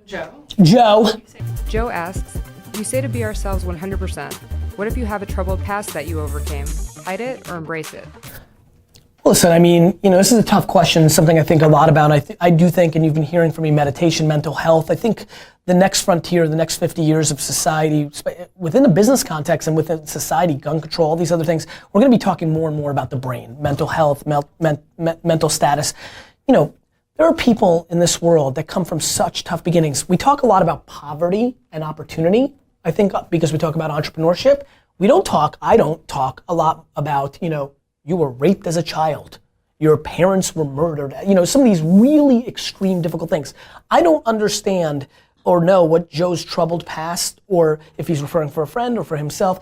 Joe. Joe asks, you say to be ourselves 100%. What if you have a troubled past that you overcame? Hide it or embrace it? Listen, I mean, this is a tough question, something I think a lot about. I do think, and you've been hearing from me, meditation, mental health. I think the next frontier, the next 50 years of society, within the business context and within society, gun control, all these other things, we're gonna be talking more and more about the brain, mental health, mental status. There are people in this world that come from such tough beginnings. We talk a lot about poverty and opportunity, I think, because we talk about entrepreneurship. I don't talk a lot about, you were raped as a child. Your parents were murdered. Some of these really extreme, difficult things. I don't understand or know what Joe's troubled past, or if he's referring for a friend or for himself.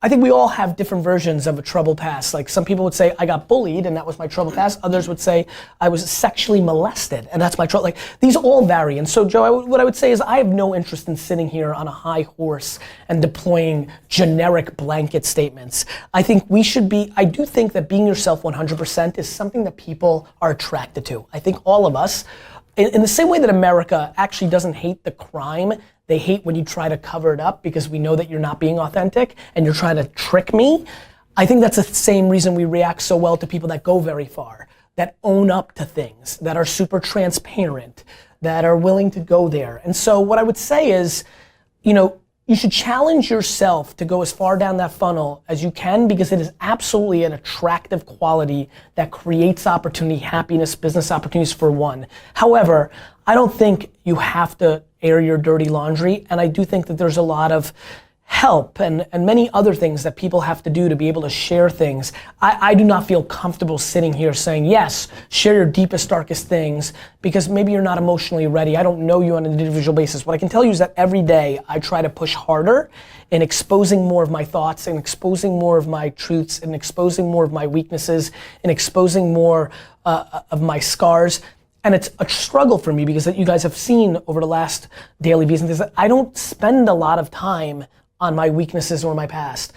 I think we all have different versions of a troubled past. Like some people would say, I got bullied and that was my troubled past. Others would say, I was sexually molested and that's my trouble. Like these all vary. And so Joe, what I would say is I have no interest in sitting here on a high horse and deploying generic blanket statements. I think I do think that being yourself 100% is something that people are attracted to. I think all of us, in the same way that America actually doesn't hate the crime, they hate when you try to cover it up because we know that you're not being authentic and you're trying to trick me. I think that's the same reason we react so well to people that go very far, that own up to things, that are super transparent, that are willing to go there. And so what I would say is, you should challenge yourself to go as far down that funnel as you can, because it is absolutely an attractive quality that creates opportunity, happiness, business opportunities for one. However, I don't think you have to air your dirty laundry, and I do think that there's a lot of help and many other things that people have to do to be able to share things. I do not feel comfortable sitting here saying, yes, share your deepest, darkest things, because maybe you're not emotionally ready. I don't know you on an individual basis. What I can tell you is that every day I try to push harder in exposing more of my thoughts and exposing more of my truths and exposing more of my weaknesses and exposing more of my scars. And it's a struggle for me because that you guys have seen over the last daily views and things that I don't spend a lot of time on my weaknesses or my past.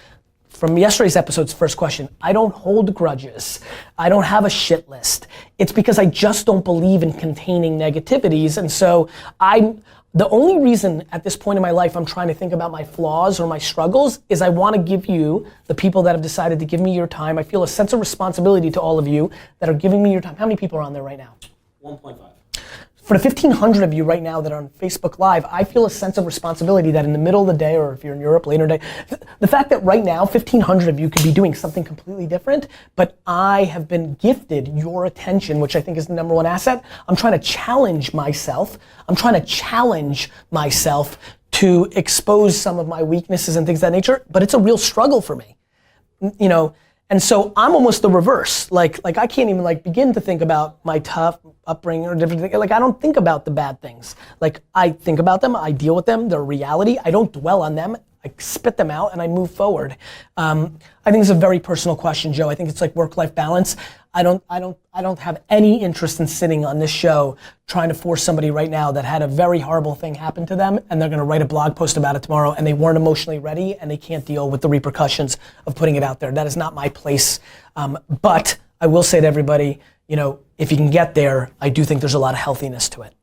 From yesterday's episode's first question, I don't hold grudges. I don't have a shit list. It's because I just don't believe in containing negativities. And so the only reason at this point in my life I'm trying to think about my flaws or my struggles is I want to give you, the people that have decided to give me your time, I feel a sense of responsibility to all of you that are giving me your time. How many people are on there right now? 1.5. For the 1,500 of you right now that are on Facebook Live, I feel a sense of responsibility that in the middle of the day, or if you're in Europe, later day, the fact that right now 1,500 of you could be doing something completely different, but I have been gifted your attention, which I think is the number one asset. I'm trying to challenge myself. To expose some of my weaknesses and things of that nature, but it's a real struggle for me. And so I'm almost the reverse. Like I can't even begin to think about my tough upbringing or different things. Like I don't think about the bad things. Like I think about them, I deal with them, they're reality. I don't dwell on them. I spit them out and I move forward. I think it's a very personal question, Joe. I think it's like work-life balance. I don't have any interest in sitting on this show trying to force somebody right now that had a very horrible thing happen to them and they're gonna write a blog post about it tomorrow and they weren't emotionally ready and they can't deal with the repercussions of putting it out there. That is not my place. But I will say to everybody, if you can get there, I do think there's a lot of healthiness to it.